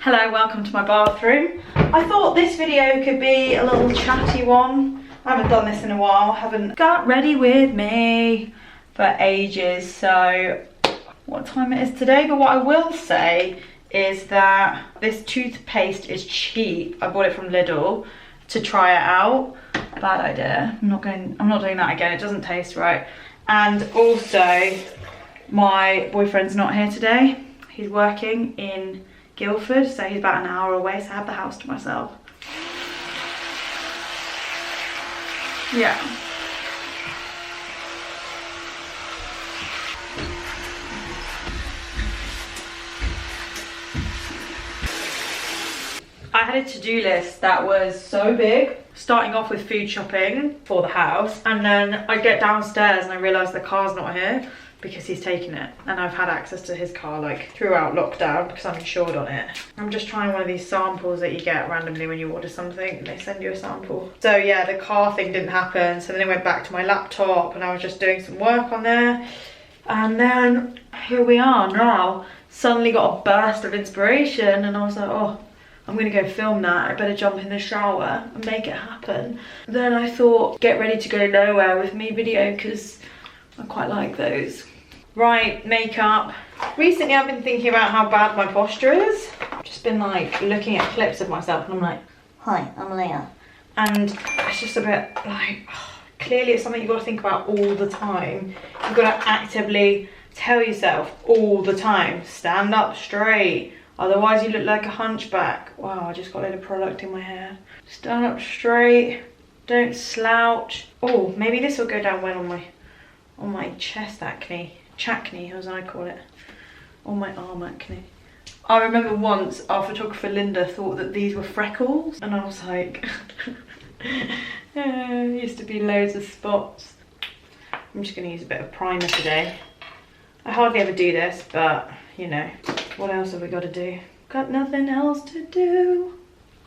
Hello, welcome to my bathroom. I thought this video could be a little chatty one. I haven't done this in a while, haven't got ready with me for ages, so what time it is today. But what I will say is that this toothpaste is cheap. I bought it from Lidl to try it out. Bad idea. I'm not doing that again. It doesn't taste right. And also, my boyfriend's not here today. He's working in Guildford, so he's about an hour away, so I have the house to myself. Yeah. I had a to-do list that was so big, starting off with food shopping for the house, and then I get downstairs and I realise the car's not here because he's taken it, and I've had access to his car like throughout lockdown because I'm insured on it. I'm just trying one of these samples that you get randomly when you order something and they send you a sample. So yeah, the car thing didn't happen, so then I went back to my laptop and I was just doing some work on there, and then here we are now. Suddenly got a burst of inspiration and I was like, oh, I'm gonna go film that. I better jump in the shower and make it happen. Then I thought, get ready to go nowhere with me video, because I quite like those. Right, makeup. Recently I've been thinking about how bad my posture is. I've just been like looking at clips of myself and I'm like, hi, I'm Leah. And it's just a bit like, clearly it's something you've got to think about all the time. You've got to actively tell yourself all the time, stand up straight, otherwise you look like a hunchback. Wow, I just got a load of product in my hair. Stand up straight, don't slouch. Oh, maybe this will go down well on my chest acne. Chacne, as I call it. Or my arm acne. I remember once our photographer Linda thought that these were freckles, and I was like, used to be loads of spots. I'm just going to use a bit of primer today. I hardly ever do this, but you know, what else have we got to do? Got nothing else to do.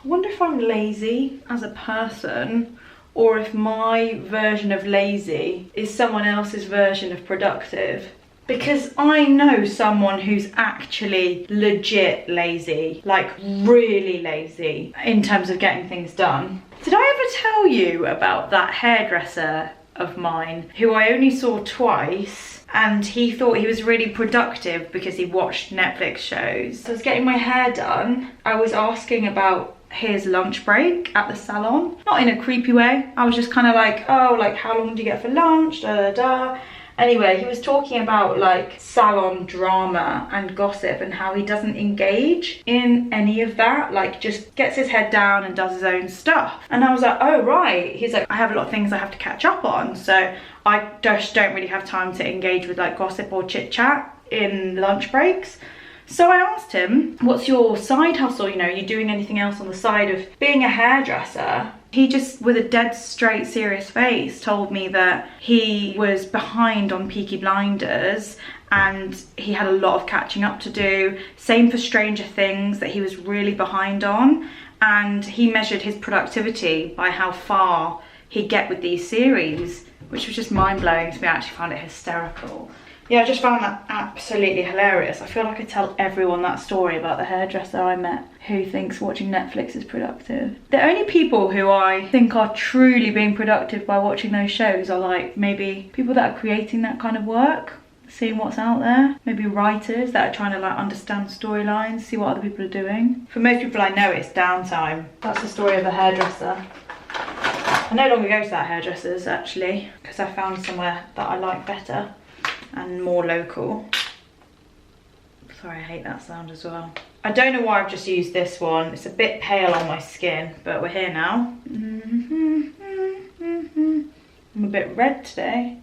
I wonder if I'm lazy as a person, or if my version of lazy is someone else's version of productive. Because I know someone who's actually legit lazy, like really lazy in terms of getting things done. Did I ever tell you about that hairdresser of mine who I only saw twice, and he thought he was really productive because he watched Netflix shows? So I was getting my hair done. I was asking about his lunch break at the salon, not in a creepy way. I was just kind of like, oh, like how long do you get for lunch, da da da. Anyway, he was talking about like salon drama and gossip and how he doesn't engage in any of that, like just gets his head down and does his own stuff. And I was like, oh right. He's like, I have a lot of things I have to catch up on, so I just don't really have time to engage with like gossip or chit chat in lunch breaks. So I asked him, what's your side hustle? You know, are you doing anything else on the side of being a hairdresser? He just, with a dead straight serious face, told me that he was behind on Peaky Blinders and he had a lot of catching up to do. Same for Stranger Things, that he was really behind on. And he measured his productivity by how far he'd get with these series, which was just mind-blowing to me. I actually found it hysterical. Yeah, I just found that absolutely hilarious. I feel like I tell everyone that story about the hairdresser I met who thinks watching Netflix is productive. The only people who I think are truly being productive by watching those shows are like maybe people that are creating that kind of work, seeing what's out there. Maybe writers that are trying to like understand storylines, see what other people are doing. For most people I know, it's downtime. That's the story of a hairdresser. I no longer go to that hairdresser's actually, because I found somewhere that I like better and more local. Sorry, I hate that sound as well. I don't know why I've just used this one. It's a bit pale on my skin, but we're here now. I'm a bit red today.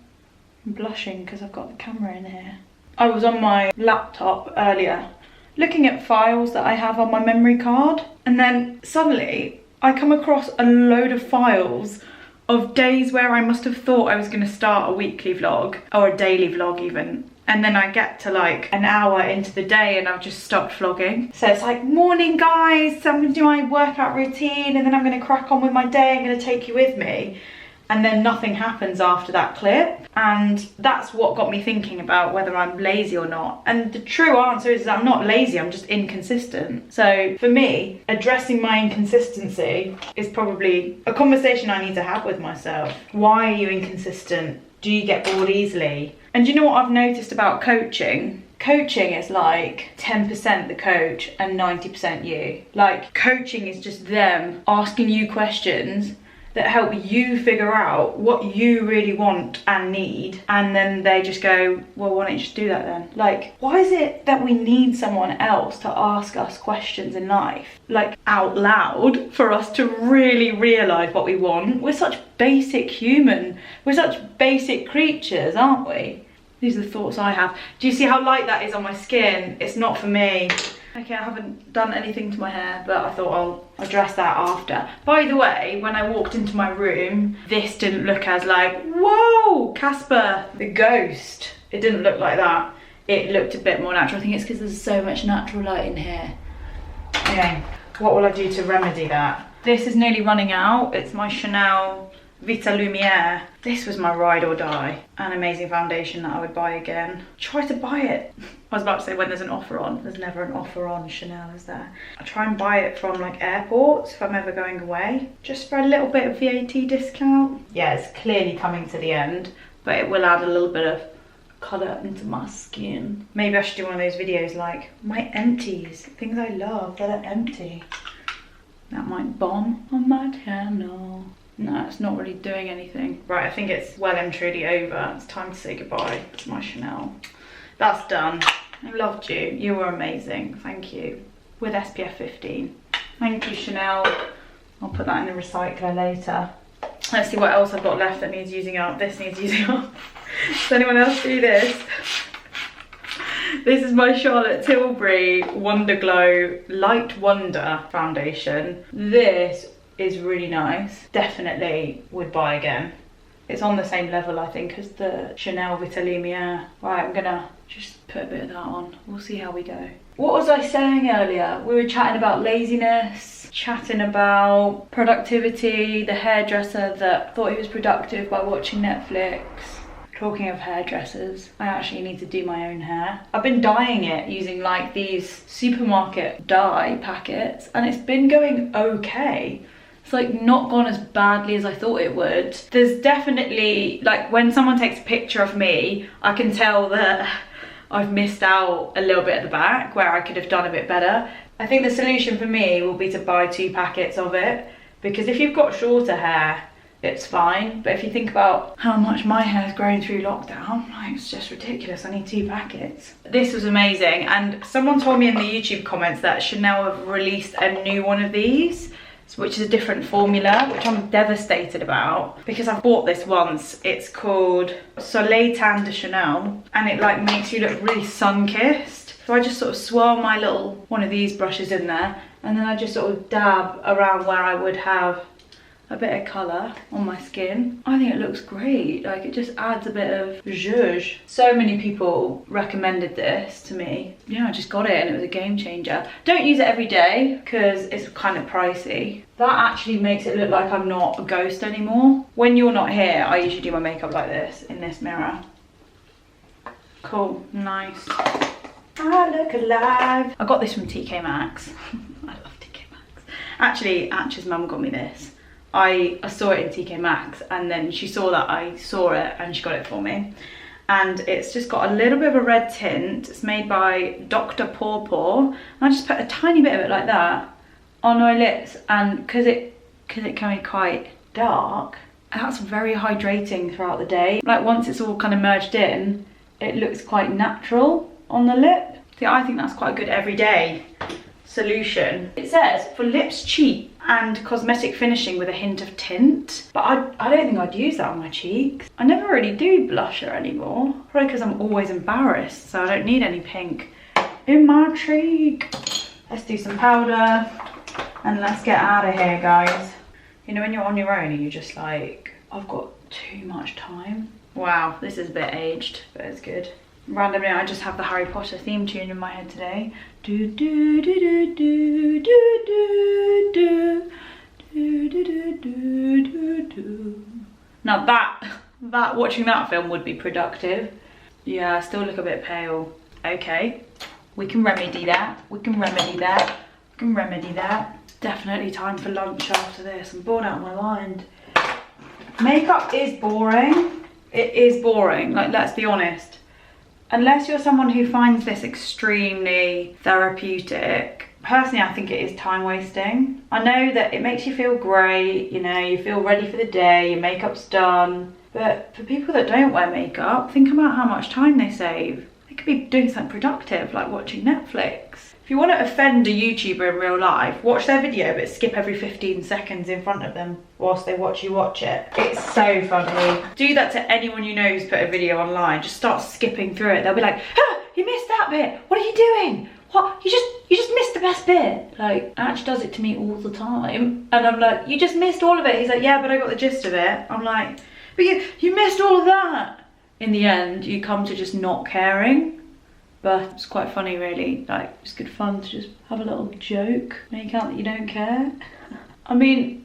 I'm blushing because I've got the camera in here. I was on my laptop earlier looking at files that I have on my memory card, and then suddenly I come across a load of files of days where I must have thought I was going to start a weekly vlog or a daily vlog even, and then I get to like an hour into the day and I've just stopped vlogging. So it's like, morning guys, so I'm going to do my workout routine and then I'm going to crack on with my day. I'm going to take you with me. and then nothing happens after that clip. And that's what got me thinking about whether I'm lazy or not. And the true answer is I'm not lazy, I'm just inconsistent. So for me, addressing my inconsistency is probably a conversation I need to have with myself. Why are you inconsistent? Do you get bored easily? And you know what I've noticed about coaching? Coaching is like 10% the coach and 90% you. Like, coaching is just them asking you questions that help you figure out what you really want and need, and then they just go, well, why don't you just do that then? Like, why is it that we need someone else to ask us questions in life, like out loud, for us to really realise what we want? We're such basic human, we're such basic creatures, aren't we? These are the thoughts I have. Do you see how light that is on my skin? It's not for me. Okay, I haven't done anything to my hair, but I thought I'll address that after. By the way, when I walked into my room, this didn't look as like, whoa, Casper, the ghost. It didn't look like that. It looked a bit more natural. I think it's because there's so much natural light in here. Okay, what will I do to remedy that? This is nearly running out. It's my Chanel Vita Lumiere. This was my ride or die. An amazing foundation that I would buy again. Try to buy it. I was about to say when there's an offer on. There's never an offer on Chanel, is there? I try and buy it from like airports if I'm ever going away. Just for a little bit of VAT discount. Yeah, it's clearly coming to the end, but it will add a little bit of colour into my skin. Maybe I should do one of those videos like my empties. Things I love that are empty. That might bomb on my channel. No, it's not really doing anything. Right, I think it's well and truly over. It's time to say goodbye to my Chanel. That's done. I loved you. You were amazing. Thank you. With SPF 15. Thank you, Chanel. I'll put that in the recycler later. Let's see what else I've got left that needs using up. This needs using up. Does anyone else do this? This is my Charlotte Tilbury Wonder Glow Light Wonder foundation. This is really nice. Definitely would buy again. It's on the same level, I think, as the Chanel Vita Lumiere. Right, I'm gonna just put a bit of that on. We'll see how we go. What was I saying earlier? We were chatting about laziness, chatting about productivity, the hairdresser that thought he was productive by watching Netflix. Talking of hairdressers, I actually need to do my own hair. I've been dyeing it using like these supermarket dye packets, and it's been going okay. It's like not gone as badly as I thought it would. There's definitely, like, when someone takes a picture of me, I can tell that I've missed out a little bit at the back where I could have done a bit better. I think the solution for me will be to buy 2 packets of it, because if you've got shorter hair, it's fine. But if you think about how much my hair's grown through lockdown, like, it's just ridiculous. I need 2 packets. This was amazing. And someone told me in the YouTube comments that Chanel have released a new one of these, which is a different formula, which I'm devastated about because I've bought this once. It's called Soleil Tan de Chanel, and it like makes you look really sun-kissed. So I just sort of swirl my little one of these brushes in there, and then I just sort of dab around where I would have a bit of colour on my skin. I think it looks great. Like, it just adds a bit of zhuzh. So many people recommended this to me. Yeah, I just got it and it was a game changer. Don't use it every day because it's kind of pricey. That actually makes it look like I'm not a ghost anymore. When you're not here, I usually do my makeup like this in this mirror. Cool, nice. I look alive. I got this from TK Maxx. I love TK Maxx. Actually, Atch's mum got me this. I saw it in TK Maxx, and then she saw that I saw it and she got it for me. And it's just got a little bit of a red tint. It's made by Dr. Pawpaw. And I just put a tiny bit of it like that on my lips, and because it can be quite dark, that's very hydrating throughout the day. Like, once it's all kind of merged in, it looks quite natural on the lip. See, I think that's quite a good everyday solution. It says for lips cheap and cosmetic finishing with a hint of tint, but I don't think I'd use that on my cheeks. I never really do blusher anymore, probably because I'm always embarrassed, so I don't need any pink in my cheek. Let's do some powder and let's get out of here, guys. You know, when you're on your own and you're just like, I've got too much time. Wow, this is a bit aged, but it's good. Randomly, I just have the Harry Potter theme tune in my head today. Do do do do do do do do do do do do do Now that watching that film would be productive. Yeah, I still look a bit pale. Okay, we can remedy that. We can remedy that. We can remedy that. Definitely time for lunch after this. I'm bored out of my mind. Makeup is boring. It is boring, like, let's be honest. Unless you're someone who finds this extremely therapeutic, personally I think it is time wasting. I know that it makes you feel great, you know, you feel ready for the day, your makeup's done. But for people that don't wear makeup, think about how much time they save. They could be doing something productive, like watching Netflix. If you want to offend a YouTuber in real life, watch their video but skip every 15 seconds in front of them whilst they watch you watch it. It's so funny. Do that to anyone you know who's put a video online. Just start skipping through it. They'll be like, ah, you missed that bit. What are you doing? What? You just missed the best bit. Like, Ash does it to me all the time. And I'm like, you just missed all of it. He's like, yeah, but I got the gist of it. I'm like, but you missed all of that. In the end, you come to just not caring. But it's quite funny, really. Like, it's good fun to just have a little joke, make out that you don't care. I mean,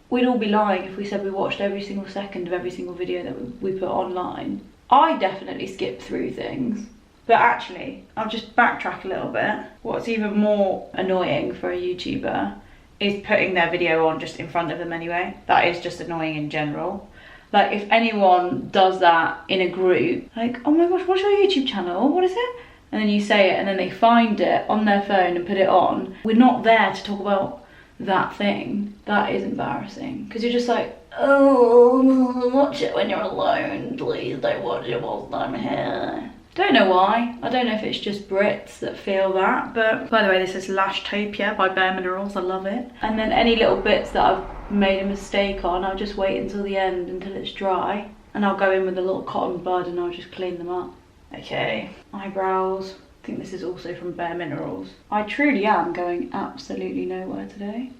we'd all be lying if we said we watched every single second of every single video that we put online. I definitely skip through things. But actually, I'll just backtrack a little bit. What's even more annoying for a YouTuber is putting their video on just in front of them anyway. That is just annoying in general. Like, if anyone does that in a group, like, oh my gosh, what's your YouTube channel? What is it? And then you say it and then they find it on their phone and put it on. We're not there to talk about that thing. That is embarrassing. Because you're just like, oh, watch it when you're alone. Please don't watch it whilst I'm here. Don't know why. I don't know if it's just Brits that feel that. But by the way, this is Lashtopia by Bare Minerals. I love it. And then any little bits that I've made a mistake on, I'll just wait until the end, until it's dry. And I'll go in with a little cotton bud and I'll just clean them up. Okay, eyebrows. I think this is also from Bare Minerals. I truly am going absolutely nowhere today.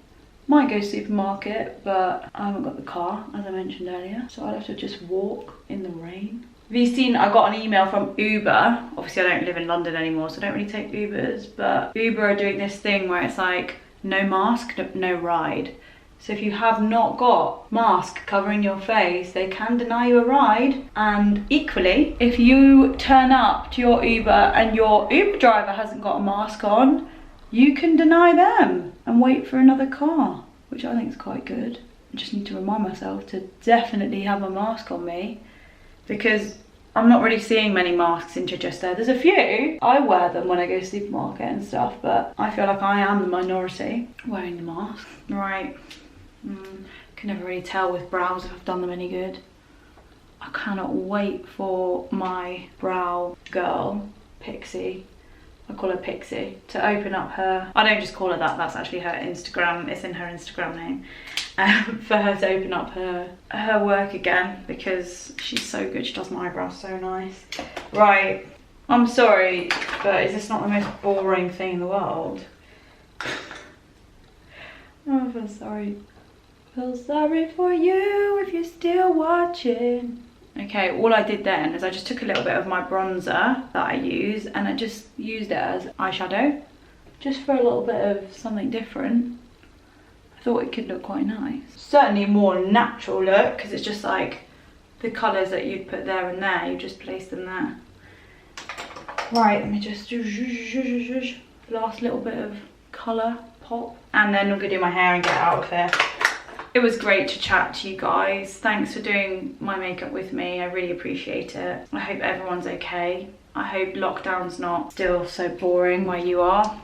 Might go supermarket, but I haven't got the car, as I mentioned earlier. So I'll have to just walk in the rain. Have you seen, I got an email from Uber. Obviously I don't live in London anymore, so I don't really take Ubers. But Uber are doing this thing where it's like, no mask, no ride. So if you have not got mask covering your face, they can deny you a ride. And equally, if you turn up to your Uber and your Uber driver hasn't got a mask on, you can deny them and wait for another car, which I think is quite good. I just need to remind myself to definitely have a mask on me, because I'm not really seeing many masks in Chichester. There's a few. I wear them when I go to the supermarket and stuff, but I feel like I am the minority wearing the mask. Right. Can never really tell with brows if I've done them any good. I cannot wait for my brow girl, Pixie, I call her Pixie, to open up her, I don't just call her that, that's actually her Instagram, it's in her Instagram name, for her to open up her work again, because she's so good, she does my eyebrows so nice. Right, I'm sorry, but is this not the most boring thing in the world? Oh, I feel sorry. Feel sorry for you if you're still watching. Okay, all I did then is I just took a little bit of my bronzer that I use and I just used it as eyeshadow, just for a little bit of something different. I thought it could look quite nice. Certainly a more natural look, because it's just like the colours that you'd put there and there, you just place them there. Right, let me just last little bit of colour pop, and then I'm gonna do my hair and get out of here. It was great to chat to you guys. Thanks for doing my makeup with me. I really appreciate it. I hope everyone's okay. I hope lockdown's not still so boring where you are.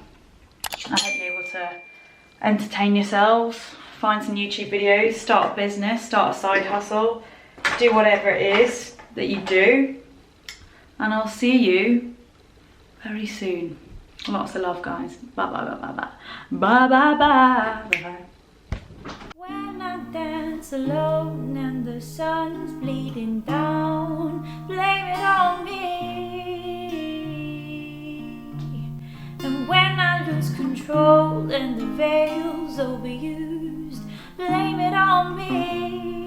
I hope you're able to entertain yourselves, find some YouTube videos, start a business, start a side hustle, do whatever it is that you do. And I'll see you very soon. Lots of love, guys. Bye bye bye bye bye. Bye bye bye bye. When I dance alone and the sun's bleeding down, blame it on me. And when I lose control and the veil's overused, blame it on me.